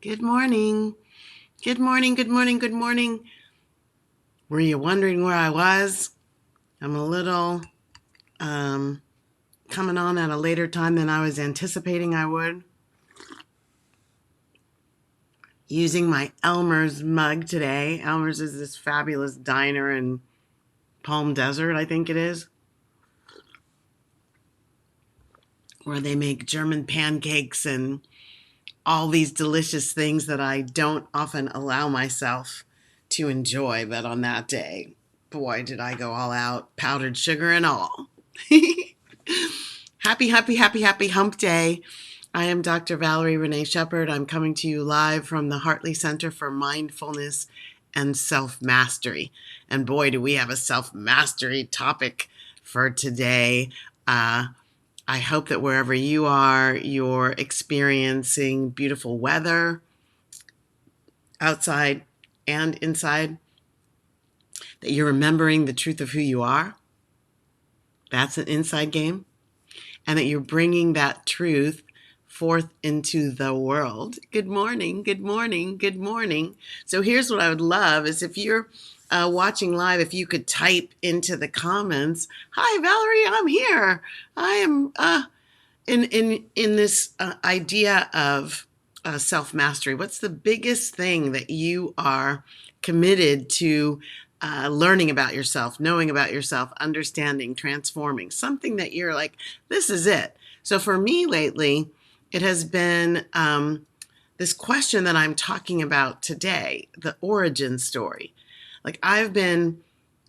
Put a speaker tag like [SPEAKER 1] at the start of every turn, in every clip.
[SPEAKER 1] Good morning. Good morning. Good morning. Good morning. Were you wondering where I was? I'm a little coming on at a later time than I was anticipating I would. Using my Elmer's mug today. Elmer's is this fabulous diner in Palm Desert, I think it is, where they make German pancakes and all these delicious things that I don't often allow myself to enjoy. But on that day, boy, did I go all out, powdered sugar and all. Happy hump day. I am Dr. Valerie Renee Shepard. I'm coming to you live from the Hartley Center for Mindfulness and Self-Mastery. And boy, do we have a self-mastery topic for today. I hope that wherever you are, you're experiencing beautiful weather outside and inside, that you're remembering the truth of who you are. That's an inside game. And that you're bringing that truth forth into the world. Good morning, good morning, good morning. So here's what I would love is if you're watching live, if you could type into the comments, "Hi, Valerie, I'm here. I am in this idea of self-mastery. What's the biggest thing that you are committed to learning about yourself, knowing about yourself, understanding, transforming, something that you're like, this is it." So for me lately, it has been this question that I'm talking about today, the origin story. Like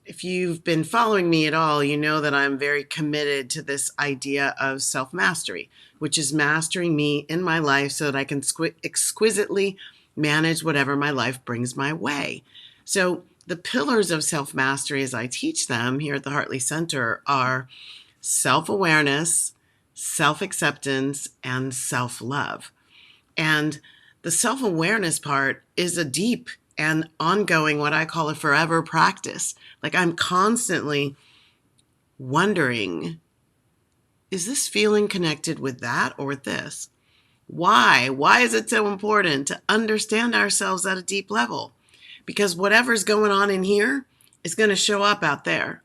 [SPEAKER 1] if you've been following me at all, you know that I'm very committed to this idea of self-mastery, which is mastering me in my life so that I can exquisitely manage whatever my life brings my way. So the pillars of self-mastery as I teach them here at the Hartley Center are self-awareness, self-acceptance, and self-love. And the self-awareness part is a deep and ongoing, what I call a forever practice. Like I'm constantly wondering, is this feeling connected with that or with this? Why? Why is it so important to understand ourselves at a deep level? Because whatever's going on in here is going to show up out there.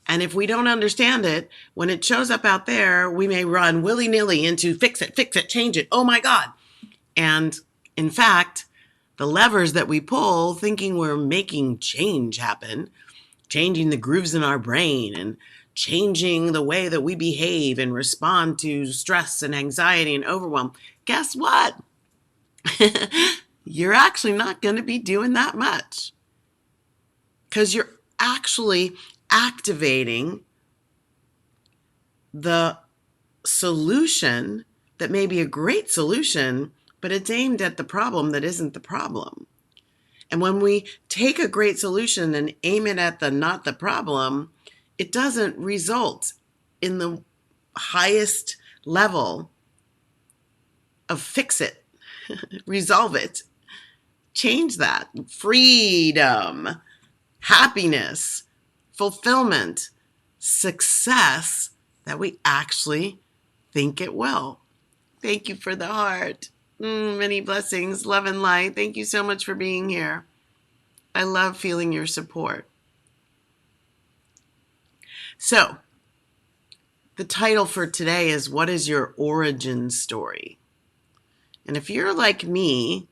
[SPEAKER 1] And if we don't understand it, when it shows up out there, we may run willy-nilly into fix it, change it. Oh my God. And in fact, the levers that we pull thinking we're making change happen, changing the grooves in our brain and changing the way that we behave and respond to stress and anxiety and overwhelm, guess what? You're actually not going to be doing that much because you're actually activating the solution that may be a great solution, but it's aimed at the problem that isn't the problem. And when we take a great solution and aim it at the not the problem, it doesn't result in the highest level of fix it, resolve it, change that, freedom, happiness, fulfillment, success that we actually think it will. Thank you for the heart. Many blessings, love and light. Thank you so much for being here. I love feeling your support. So, the title for today is, what is your origin story? And if you're like me,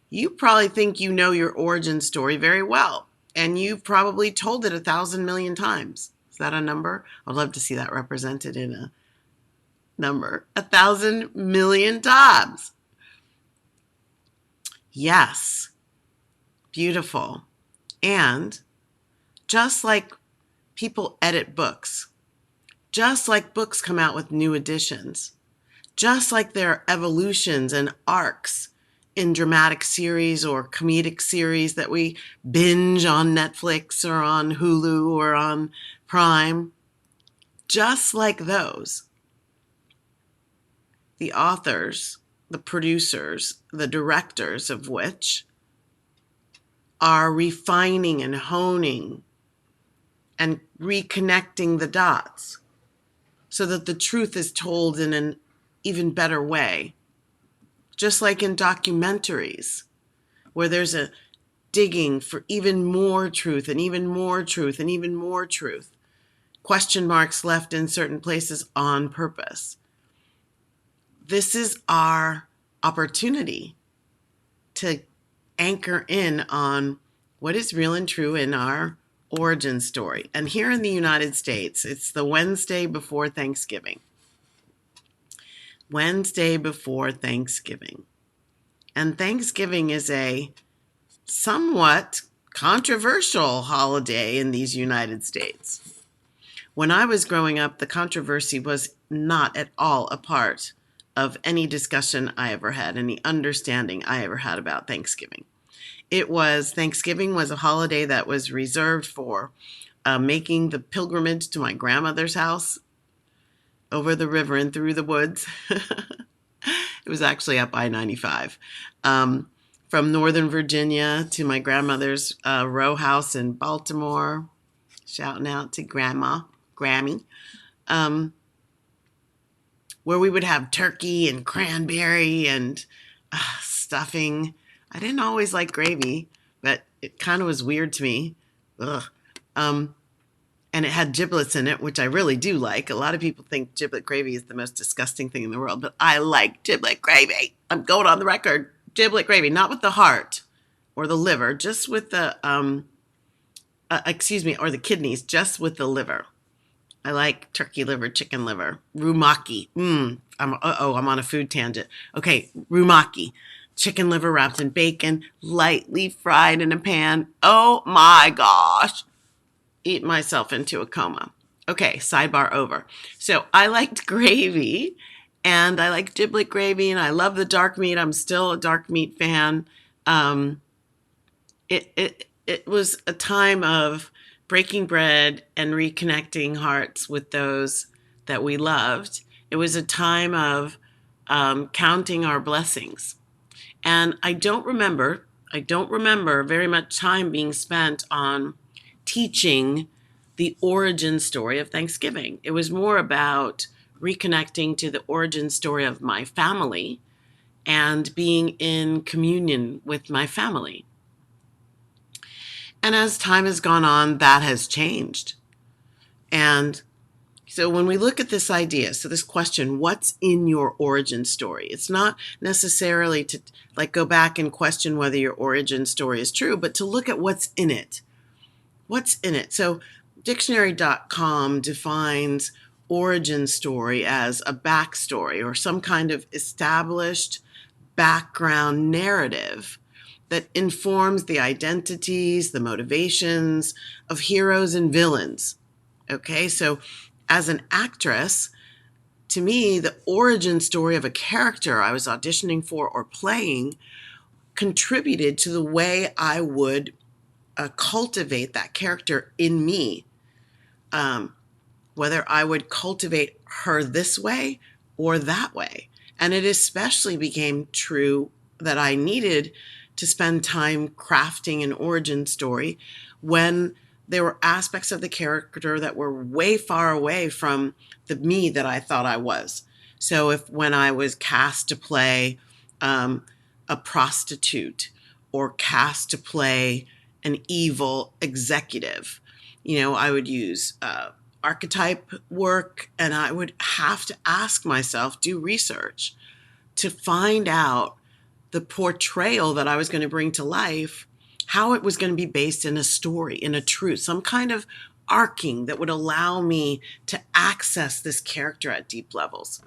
[SPEAKER 1] you probably think you know your origin story very well. And you've probably told it 1,000 million times. Is that a number? I'd love to see that represented in a number. 1,000 million times. Yes. Beautiful. And just like people edit books, just like books come out with new editions, just like there are evolutions and arcs in dramatic series or comedic series that we binge on Netflix or on Hulu or on Prime, just like those, the authors, the producers, the directors of which are refining and honing and reconnecting the dots so that the truth is told in an even better way, just like in documentaries, where there's a digging for even more truth and even more truth and even more truth. Question marks left in certain places on purpose. This is our opportunity to anchor in on what is real and true in our origin story. And here in the United States, it's the Wednesday before Thanksgiving. Wednesday before Thanksgiving. And Thanksgiving is a somewhat controversial holiday in these United States. When I was growing up, the controversy was not at all a part of any discussion I ever had, any understanding I ever had about Thanksgiving. Thanksgiving was a holiday that was reserved for making the pilgrimage to my grandmother's house over the river and through the woods. It was actually up I-95. From Northern Virginia to my grandmother's row house in Baltimore. Shouting out to Grammy. Where we would have turkey and cranberry and stuffing. I didn't always like gravy, but it kind of was weird to me. Ugh. And it had giblets in it, which I really do like. A lot of people think giblet gravy is the most disgusting thing in the world, but I like giblet gravy. I'm going on the record. Giblet gravy, not with the heart or the liver, just with the, or the kidneys, just with the liver. I like turkey liver, chicken liver, rumaki. I'm on a food tangent. Okay, rumaki. Chicken liver wrapped in bacon, lightly fried in a pan. Oh my gosh. Eat myself into a coma. Okay, sidebar over. So I liked gravy, and I like giblet gravy, and I love the dark meat. I'm still a dark meat fan. It was a time of breaking bread and reconnecting hearts with those that we loved. It was a time of counting our blessings. And I don't remember very much time being spent on teaching the origin story of Thanksgiving. It was more about reconnecting to the origin story of my family and being in communion with my family. And as time has gone on, that has changed. And so when we look at this idea, so this question, what's in your origin story? It's not necessarily to go back and question whether your origin story is true, but to look at what's in it. What's in it? So dictionary.com defines origin story as a backstory or some kind of established background narrative that informs the identities, the motivations of heroes and villains. Okay, so as an actress, to me, the origin story of a character I was auditioning for or playing contributed to the way I would cultivate that character in me. Whether I would cultivate her this way or that way. And it especially became true that I needed to spend time crafting an origin story when there were aspects of the character that were way far away from the me that I thought I was. So when I was cast to play a prostitute or cast to play an evil executive, I would use archetype work, and I would have to ask myself, do research to find out the portrayal that I was going to bring to life, how it was going to be based in a story, in a truth, some kind of arcing that would allow me to access this character at deep levels.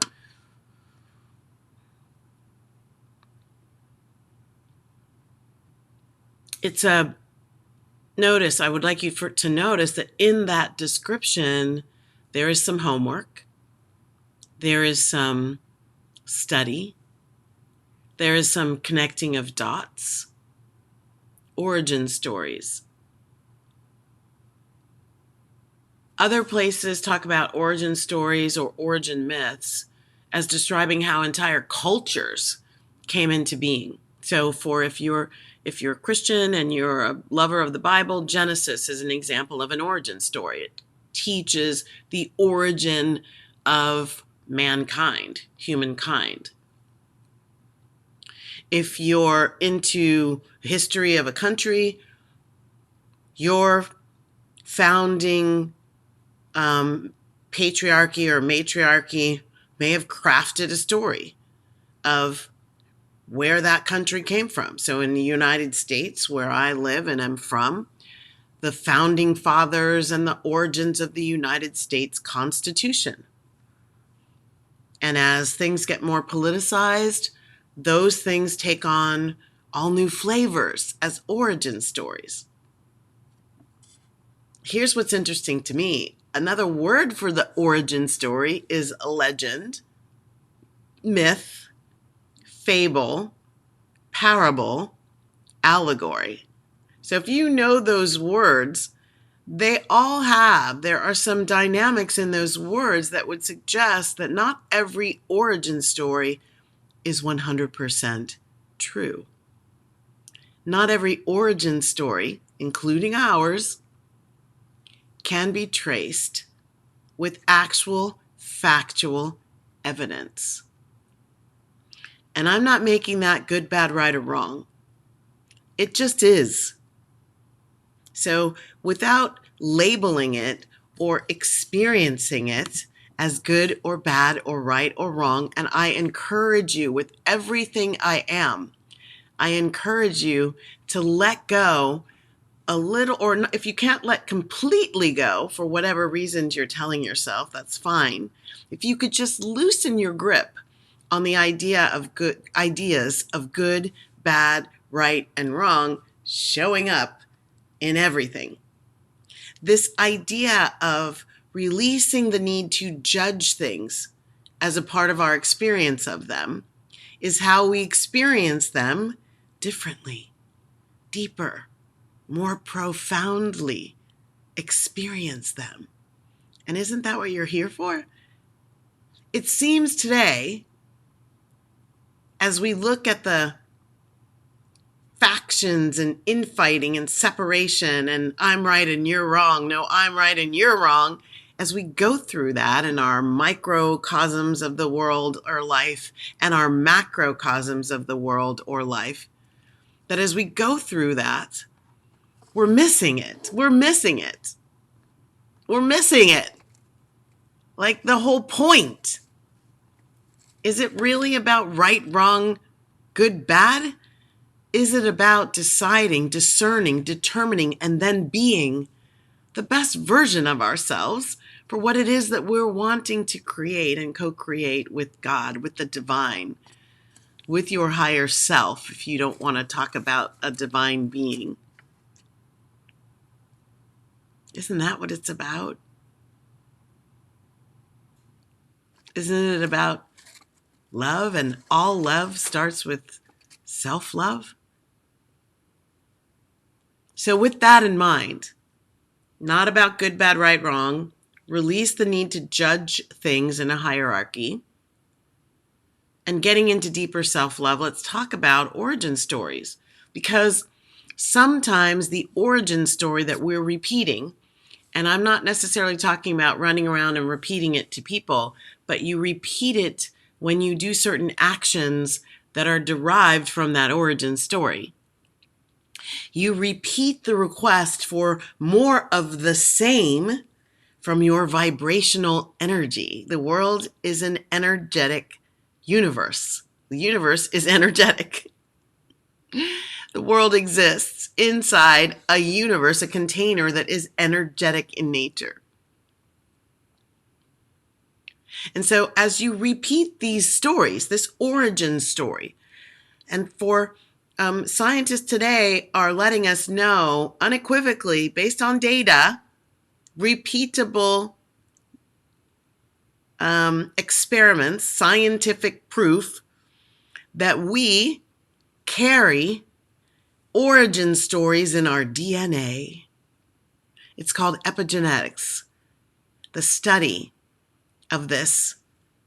[SPEAKER 1] It's a notice. I would like you to notice that in that description, there is some homework. There is some study. There is some connecting of dots. Origin stories. Other places talk about origin stories or origin myths as describing how entire cultures came into being. So if you're a Christian and you're a lover of the Bible, Genesis is an example of an origin story. It teaches the origin of mankind, humankind. if you're into history of a country, your founding patriarchy or matriarchy may have crafted a story of where that country came from. So in the United States, where I live and am from, the founding fathers and the origins of the United States Constitution. And as things get more politicized, those things take on all new flavors as origin stories. Here's what's interesting to me. Another word for the origin story is legend, myth, fable, parable, allegory. So if you know those words, there are some dynamics in those words that would suggest that not every origin story is 100% true. Not every origin story, including ours, can be traced with actual factual evidence. And I'm not making that good, bad, right, or wrong. It just is. So without labeling it or experiencing it as good or bad or right or wrong, and I encourage you with everything I am, I encourage you to let go a little, or if you can't let completely go for whatever reasons you're telling yourself, that's fine. If you could just loosen your grip on the ideas of good, bad, right, and wrong showing up in everything. This idea of releasing the need to judge things as a part of our experience of them is how we experience them differently, deeper, more profoundly experience them. And isn't that what you're here for? It seems today, as we look at the factions and infighting and separation and I'm right and you're wrong, no, I'm right and you're wrong, as we go through that in our microcosms of the world or life and our macrocosms of the world or life, that as we go through that, we're missing it. We're missing it. We're missing it. Like the whole point. Is it really about right, wrong, good, bad? Is it about deciding, discerning, determining, and then being the best version of ourselves for what it is that we're wanting to create and co-create with God, with the divine, with your higher self, if you don't want to talk about a divine being? Isn't that what it's about? Isn't it about love? And all love starts with self-love. So with that in mind, not about good, bad, right, wrong, release the need to judge things in a hierarchy, and getting into deeper self-love, let's talk about origin stories. Because sometimes the origin story that we're repeating, and I'm not necessarily talking about running around and repeating it to people, but you repeat it when you do certain actions that are derived from that origin story. You repeat the request for more of the same from your vibrational energy. The world is an energetic universe. The universe is energetic. The world exists inside a universe, a container that is energetic in nature. And so as you repeat these stories, this origin story, and for scientists today are letting us know unequivocally, based on data, repeatable experiments, scientific proof that we carry origin stories in our DNA. It's called epigenetics, the study of this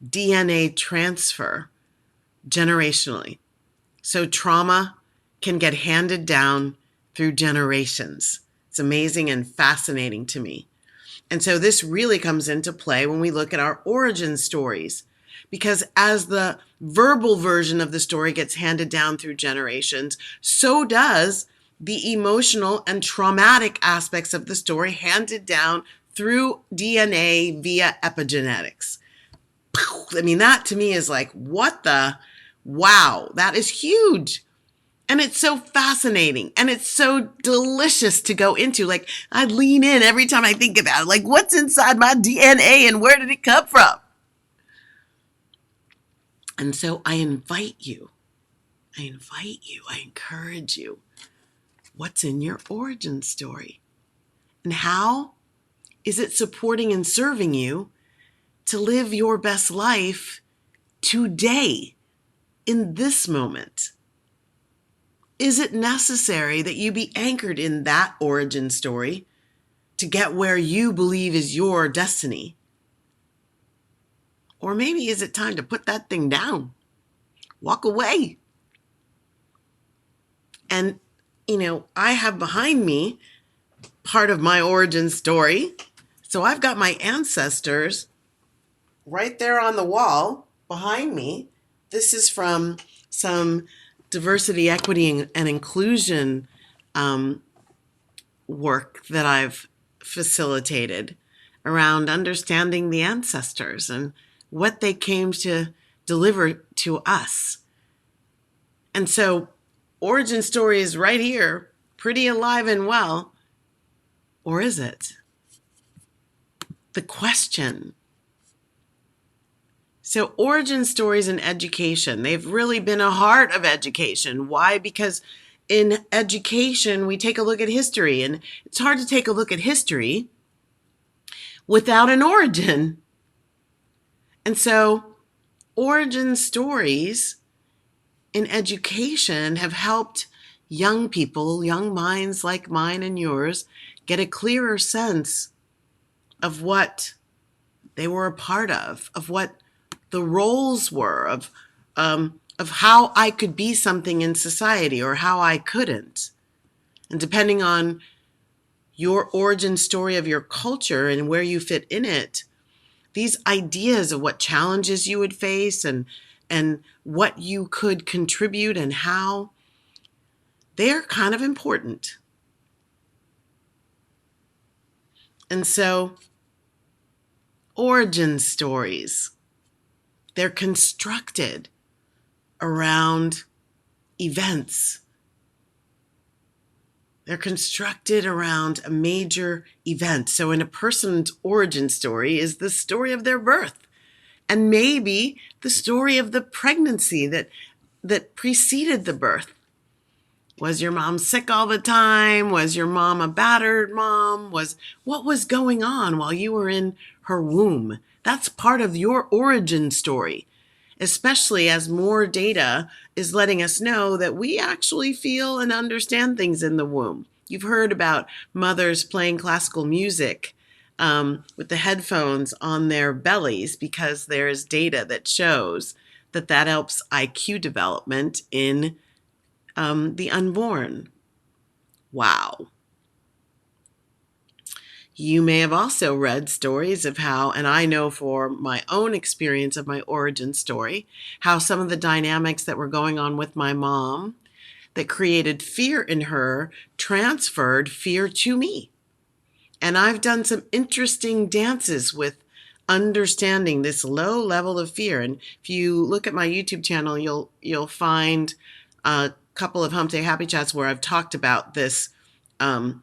[SPEAKER 1] DNA transfer generationally. So trauma can get handed down through generations. It's amazing and fascinating to me. And so this really comes into play when we look at our origin stories, Because as the verbal version of the story gets handed down through generations, so does the emotional and traumatic aspects of the story handed down through DNA via epigenetics. I mean, that to me is like, what the? Wow, that is huge. And it's so fascinating and it's so delicious to go into. Like, I lean in every time I think about it. Like, what's inside my DNA and where did it come from? And so I invite you, I encourage you. What's in your origin story? And how is it supporting and serving you to live your best life today, in this moment? Is it necessary that you be anchored in that origin story to get where you believe is your destiny? Or maybe is it time to put that thing down, walk away? And, I have behind me part of my origin story. So I've got my ancestors right there on the wall behind me. This is from some diversity, equity, and inclusion work that I've facilitated around understanding the ancestors and what they came to deliver to us. And so origin story is right here, pretty alive and well. Or is it? The question. So origin stories in education, they've really been a heart of education. Why? Because in education, we take a look at history, and it's hard to take a look at history without an origin. And so origin stories in education have helped young people, young minds like mine and yours, get a clearer sense of what they were a part of what the roles were, of how I could be something in society or how I couldn't. And depending on your origin story of your culture and where you fit in it, these ideas of what challenges you would face and what you could contribute and how, they're kind of important. And so, origin stories, they're constructed around events. They're constructed around a major event. So in a person's origin story is the story of their birth, and maybe the story of the pregnancy that preceded the birth. Was your mom sick all the time? Was your mom a battered mom? What was going on while you were in her womb? That's part of your origin story, especially as more data is letting us know that we actually feel and understand things in the womb. You've heard about mothers playing classical music with the headphones on their bellies because there's data that shows that helps IQ development in the unborn. Wow. You may have also read stories of how, and I know for my own experience of my origin story, how some of the dynamics that were going on with my mom that created fear in her transferred fear to me. And I've done some interesting dances with understanding this low level of fear. And if you look at my YouTube channel, you'll find couple of Hump Day Happy Chats where I've talked about this. I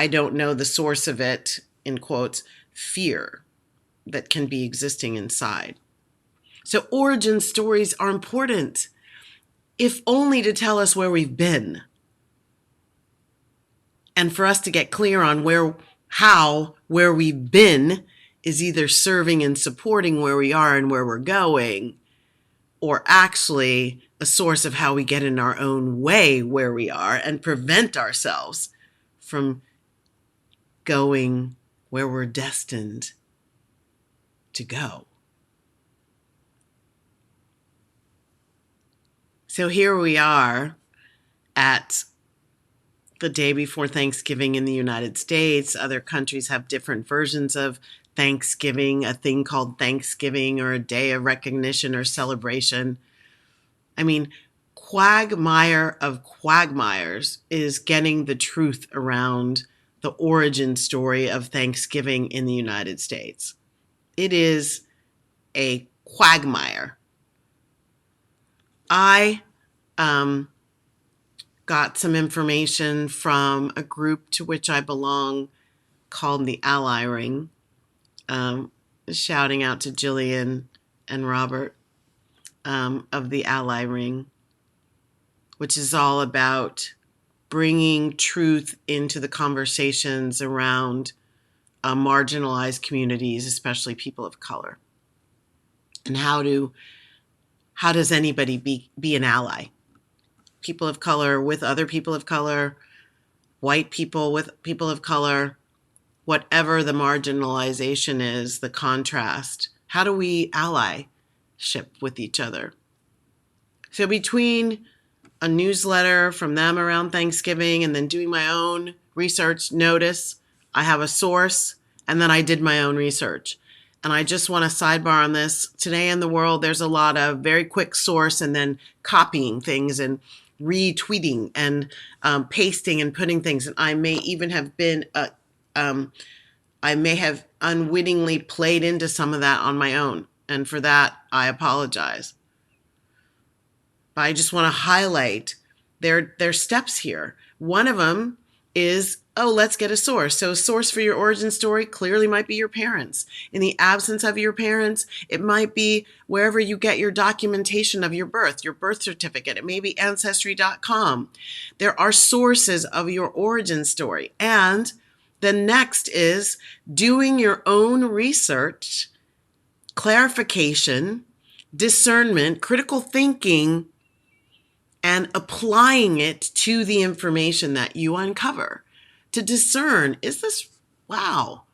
[SPEAKER 1] don't know the source of it, in quotes, fear that can be existing inside. So origin stories are important, if only to tell us where we've been and for us to get clear on where we've been is either serving and supporting where we are and where we're going, or actually a source of how we get in our own way where we are and prevent ourselves from going where we're destined to go. So here we are at the day before Thanksgiving in the United States. Other countries have different versions of Thanksgiving, a thing called Thanksgiving, or a day of recognition or celebration. I mean, quagmire of quagmires is getting the truth around the origin story of Thanksgiving in the United States. It is a quagmire. I got some information from a group to which I belong called the Ally Ring. Shouting out to Jillian and Robert of the Ally Ring, which is all about bringing truth into the conversations around marginalized communities, especially people of color. And how does anybody be an ally? People of color with other people of color, white people with people of color, whatever the marginalization is, the contrast. How do we allyship with each other? So between a newsletter from them around Thanksgiving and then doing my own research, notice I have a source and then I did my own research. And I just want to sidebar on this. Today in the world, there's a lot of very quick source and then copying things and retweeting and pasting and putting things. And I may even have been, I may have unwittingly played into some of that on my own. And for that, I apologize. But I just want to highlight their steps here. One of them is, let's get a source. So a source for your origin story clearly might be your parents. In the absence of your parents, it might be wherever you get your documentation of your birth certificate. It may be ancestry.com. There are sources of your origin story. And the next is doing your own research, clarification, discernment, critical thinking, and applying it to the information that you uncover to discern, is this, wow.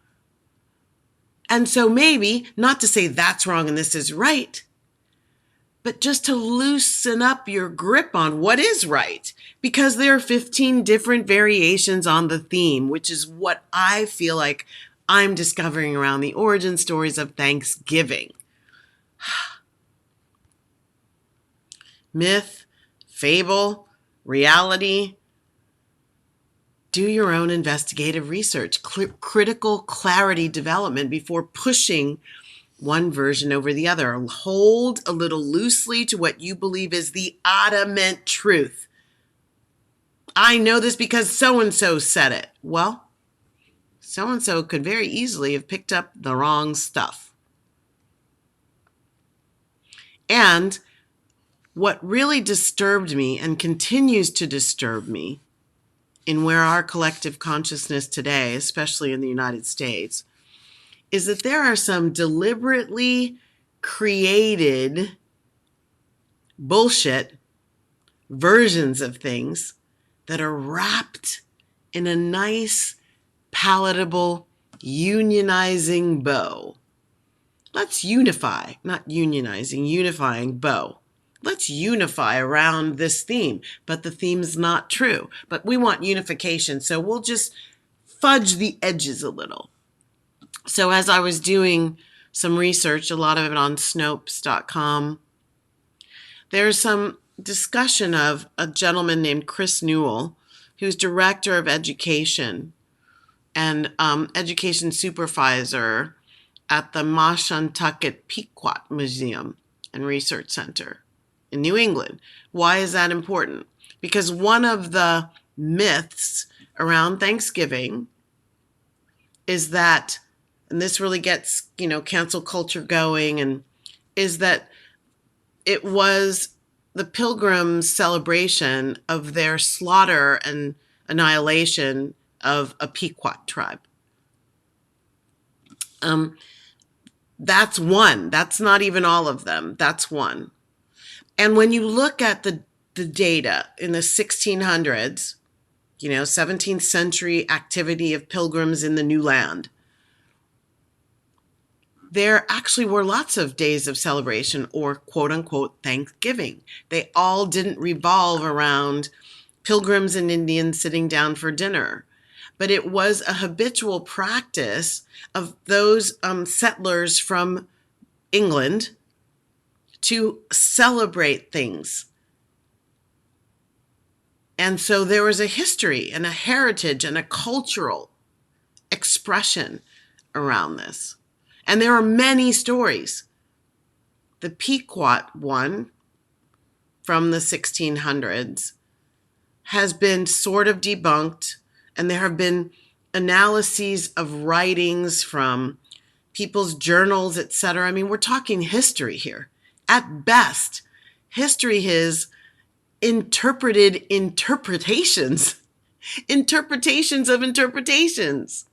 [SPEAKER 1] And so maybe, not to say that's wrong and this is right, but just to loosen up your grip on what is right, because there are 15 different variations on the theme, which is what I feel like I'm discovering around the origin stories of Thanksgiving. Myth, fable, reality. Do your own investigative research, critical clarity development before pushing one version over the other. Hold a little loosely to what you believe is the adamant truth. I know this because so-and-so said it. Well, so-and-so could very easily have picked up the wrong stuff. And what really disturbed me and continues to disturb me in where our collective consciousness today, especially in the United States, is that there are some deliberately created bullshit versions of things that are wrapped in a nice, palatable, unionizing bow. Let's unify, not unionizing, unifying bow. Let's unify around this theme, but the theme's not true. But we want unification, so we'll just fudge the edges a little. So as I was doing some research, a lot of it on Snopes.com, there's some discussion of a gentleman named Chris Newell, who's director of education and education supervisor at the Mashantucket Pequot Museum and Research Center in New England. Why is that important? Because one of the myths around Thanksgiving is that, and this really gets, cancel culture going, and is that it was the Pilgrims' celebration of their slaughter and annihilation of a Pequot tribe. That's one. That's not even all of them. That's one. And when you look at the data in the 1600s, 17th century activity of pilgrims in the new land, there actually were lots of days of celebration or quote unquote Thanksgiving. They all didn't revolve around pilgrims and Indians sitting down for dinner. but it was a habitual practice of those settlers from England to celebrate things. And so there was a history and a heritage and a cultural expression around this. And there are many stories. The Pequot one from the 1600s has been sort of debunked, and there have been analyses of writings from people's journals, etc. I mean, we're talking history here. At best, history is interpreted interpretations, interpretations of interpretations.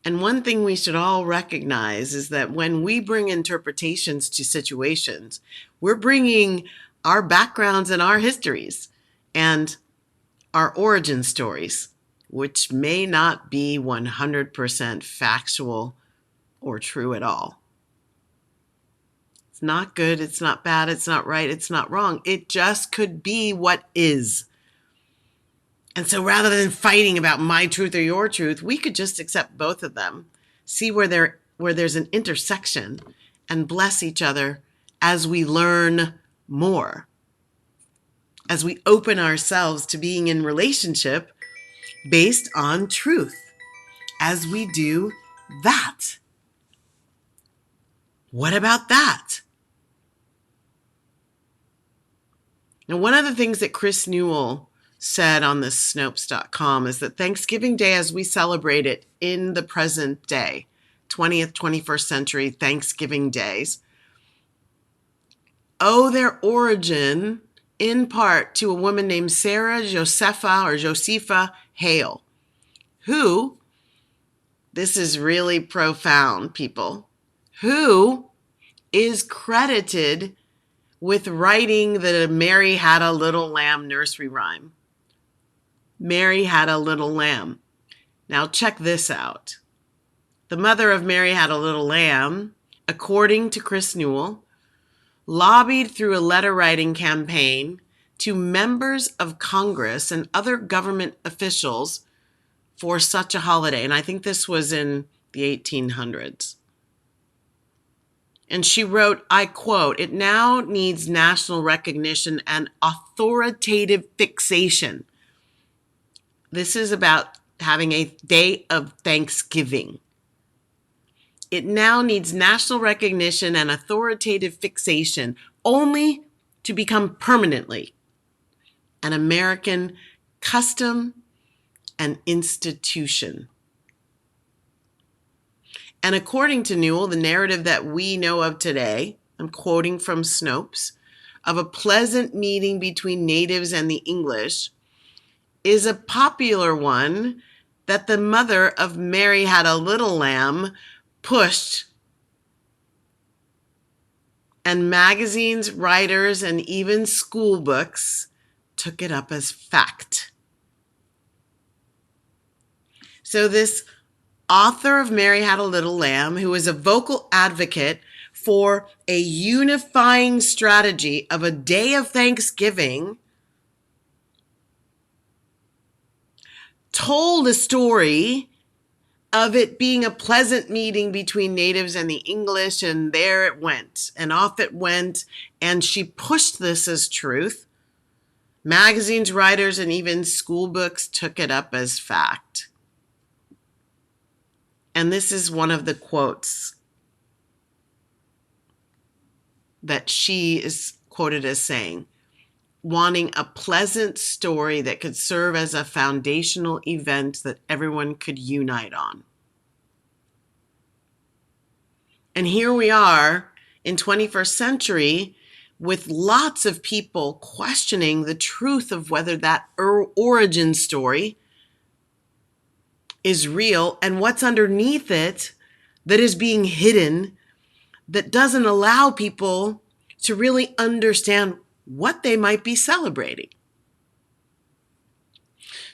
[SPEAKER 1] And one thing we should all recognize is that when we bring interpretations to situations, we're bringing our backgrounds and our histories and our origin stories, which may not be 100% factual or true at all. It's not good, it's not bad, it's not right, it's not wrong. It just could be what is. And so rather than fighting about my truth or your truth, we could just accept both of them, see where there's an intersection, and bless each other as we learn more, as we open ourselves to being in relationship based on truth. As we do that. What about that? Now, one of the things that Chris Newell said on this Snopes.com is that Thanksgiving Day, as we celebrate it in the present day, 20th, 21st century Thanksgiving days, owe their origin in part to a woman named Sarah Josepha Hale, who, this is really profound, people, who is credited with writing the Mary Had a Little Lamb nursery rhyme. Mary Had a Little Lamb. Now check this out. The mother of Mary Had a Little Lamb, according to Chris Newell, lobbied through a letter writing campaign to members of Congress and other government officials for such a holiday. And I think this was in the 1800s. And she wrote, I quote, "It now needs national recognition and authoritative fixation." This is about having a day of Thanksgiving. It now needs national recognition and authoritative fixation only to become permanently an American custom and institution. And according to Newell, the narrative that we know of today, I'm quoting from Snopes, of a pleasant meeting between natives and the English is a popular one that the mother of Mary Had a Little Lamb pushed. And magazines, writers, and even school books took it up as fact. So this author of Mary Had a Little Lamb, who is a vocal advocate for a unifying strategy of a day of Thanksgiving, told a story of it being a pleasant meeting between natives and the English, and there it went, and off it went, and she pushed this as truth. Magazines, writers, and even school books took it up as fact. And this is one of the quotes that she is quoted as saying, wanting a pleasant story that could serve as a foundational event that everyone could unite on. And here we are in 21st century with lots of people questioning the truth of whether that origin story is real and what's underneath it that is being hidden, that doesn't allow people to really understand what they might be celebrating.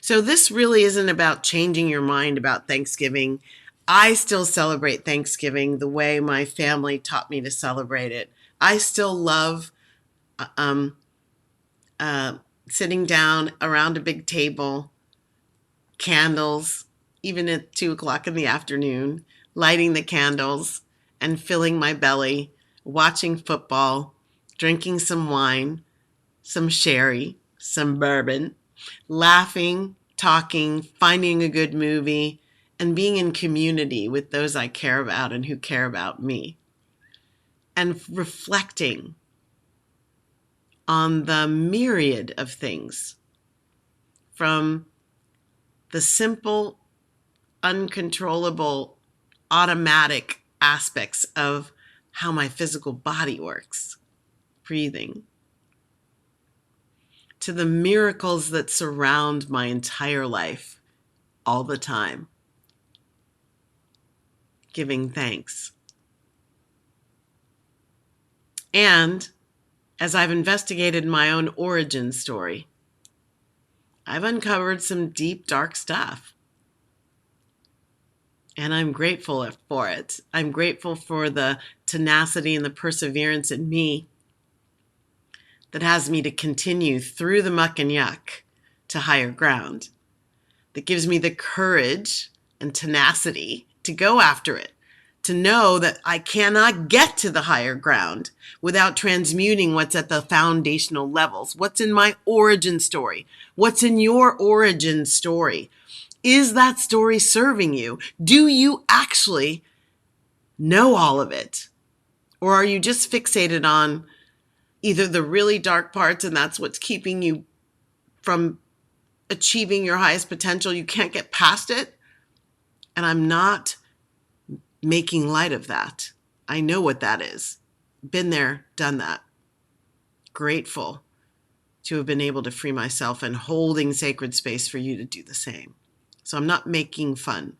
[SPEAKER 1] So this really isn't about changing your mind about Thanksgiving. I still celebrate Thanksgiving the way my family taught me to celebrate it. I still love sitting down around a big table candles, even at 2 o'clock in the afternoon, lighting the candles and filling my belly, watching football, drinking some wine, some sherry, some bourbon, laughing, talking, finding a good movie, and being in community with those I care about and who care about me. And reflecting on the myriad of things, from the simple, uncontrollable, automatic aspects of how my physical body works, breathing, to the miracles that surround my entire life all the time, giving thanks. And as I've investigated my own origin story, I've uncovered some deep, dark stuff. And I'm grateful for it. I'm grateful for the tenacity and the perseverance in me that has me to continue through the muck and yuck to higher ground, that gives me the courage and tenacity to go after it, to know that I cannot get to the higher ground without transmuting what's at the foundational levels. What's in my origin story? What's in your origin story? Is that story serving you? Do you actually know all of it? Or are you just fixated on either the really dark parts and that's what's keeping you from achieving your highest potential? You can't get past it. And I'm not making light of that. I know what that is. Been there, done that. Grateful to have been able to free myself and holding sacred space for you to do the same. So I'm not making fun.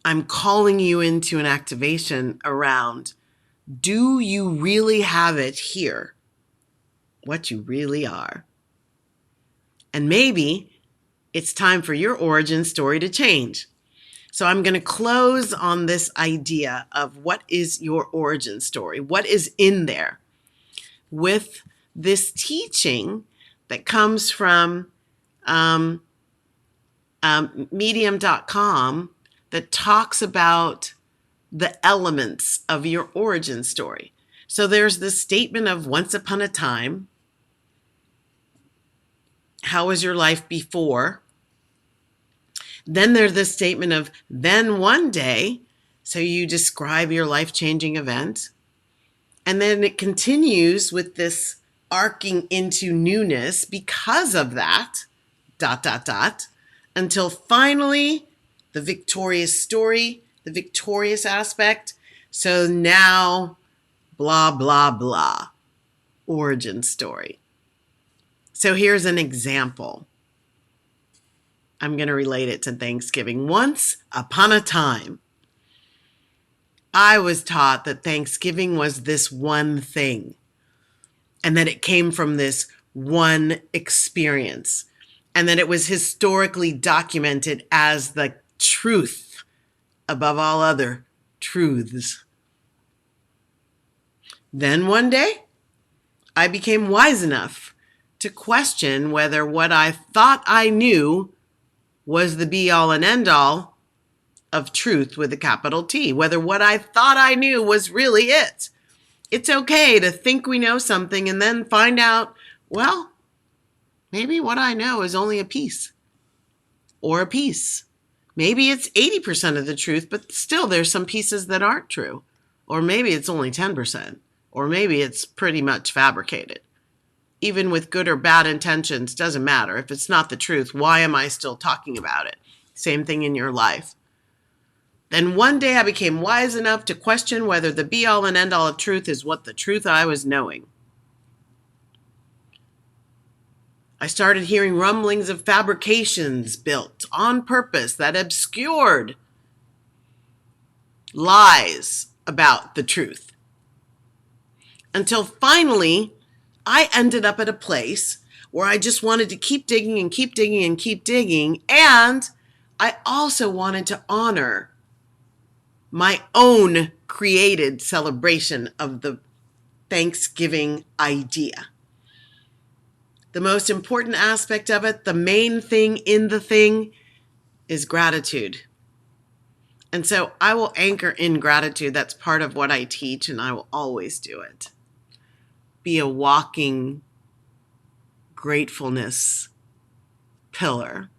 [SPEAKER 1] I'm calling you into an activation around, do you really have it here? What you really are. And maybe it's time for your origin story to change. So I'm going to close on this idea of what is your origin story? What is in there? With this teaching that comes from medium.com that talks about the elements of your origin story. So there's this statement of once upon a time. How was your life before? Then there's this statement of then one day. So you describe your life-changing event. And then it continues with this arcing into newness because of that, ... until finally the victorious story, the victorious aspect. So now, blah, blah, blah, origin story. So here's an example. I'm going to relate it to Thanksgiving. Once upon a time, I was taught that Thanksgiving was this one thing and that it came from this one experience and that it was historically documented as the truth above all other truths. Then one day, I became wise enough to question whether what I thought I knew was the be-all and end-all of truth with a capital T, whether what I thought I knew was really it. It's okay to think we know something and then find out, well, maybe what I know is only a piece or a piece. Maybe it's 80% of the truth, but still there's some pieces that aren't true. Or maybe it's only 10%, or maybe it's pretty much fabricated. Even with good or bad intentions, doesn't matter. If it's not the truth, why am I still talking about it? Same thing in your life. Then one day I became wise enough to question whether the be-all and end-all of truth is what the truth I was knowing. I started hearing rumblings of fabrications built on purpose that obscured lies about the truth. Until finally, I ended up at a place where I just wanted to keep digging and keep digging and keep digging. And I also wanted to honor my own created celebration of the Thanksgiving idea. The most important aspect of it, the main thing in the thing, is gratitude. And so I will anchor in gratitude. That's part of what I teach, and I will always do it. Be a walking gratefulness pillar.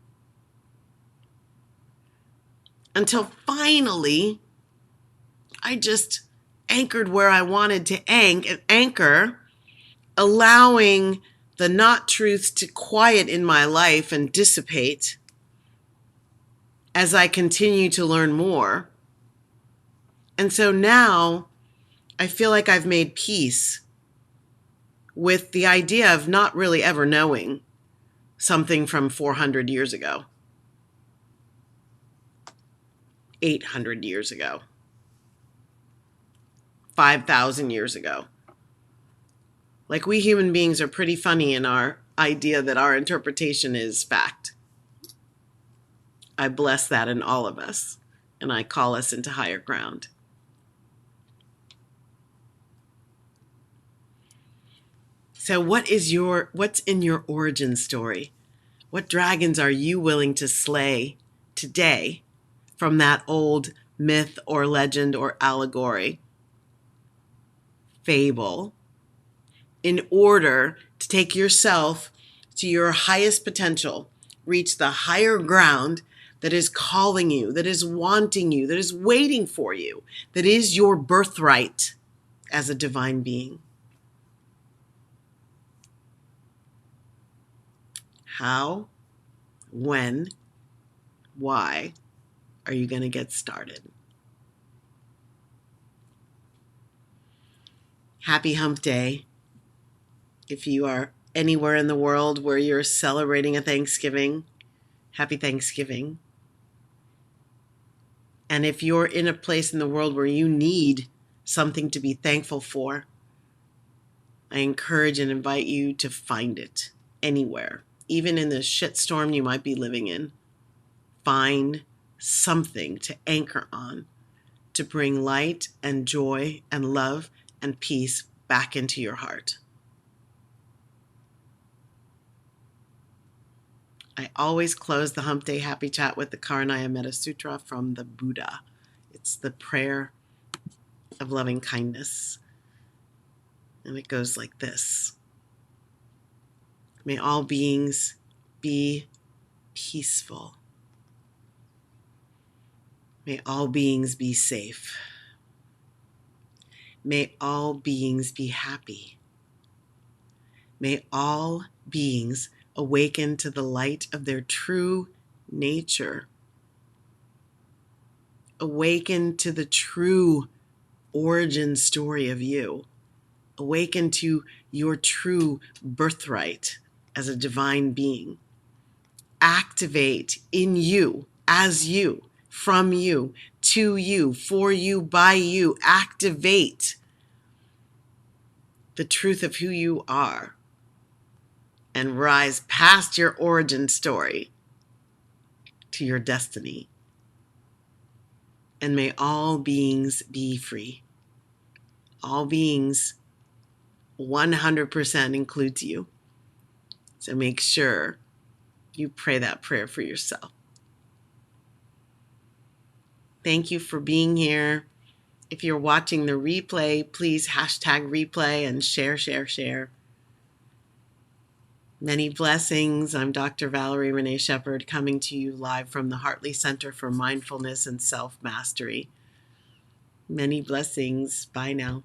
[SPEAKER 1] Until finally, I just anchored where I wanted to anchor, allowing the not truths to quiet in my life and dissipate as I continue to learn more. And so now I feel like I've made peace with the idea of not really ever knowing something from 400 years ago, 800 years ago, 5,000 years ago. Like, we human beings are pretty funny in our idea that our interpretation is fact. I bless that in all of us, and I call us into higher ground. So what's in your origin story? What dragons are you willing to slay today from that old myth or legend or allegory, fable, in order to take yourself to your highest potential, reach the higher ground that is calling you, that is wanting you, that is waiting for you, that is your birthright as a divine being? How, when, why are you going to get started? Happy Hump Day. If you are anywhere in the world where you're celebrating a Thanksgiving, happy Thanksgiving. And if you're in a place in the world where you need something to be thankful for, I encourage and invite you to find it anywhere, even in the shitstorm you might be living in. Find something to anchor on to bring light and joy and love and peace back into your heart. I always close the Hump Day Happy Chat with the Karanaya Metta Sutra from the Buddha. It's the prayer of loving kindness. And it goes like this. May all beings be peaceful. May all beings be safe. May all beings be happy. May all beings awaken to the light of their true nature. Awaken to the true origin story of you. Awaken to your true birthright as a divine being. Activate in you, as you, from you, to you, for you, by you. Activate the truth of who you are and rise past your origin story to your destiny. And may all beings be free. All beings 100% includes you. So make sure you pray that prayer for yourself. Thank you for being here. If you're watching the replay, please hashtag replay and share. Many blessings. I'm Dr. Valerie Renee Shepherd, coming to you live from the Hartley Center for Mindfulness and Self-Mastery. Many blessings. Bye now.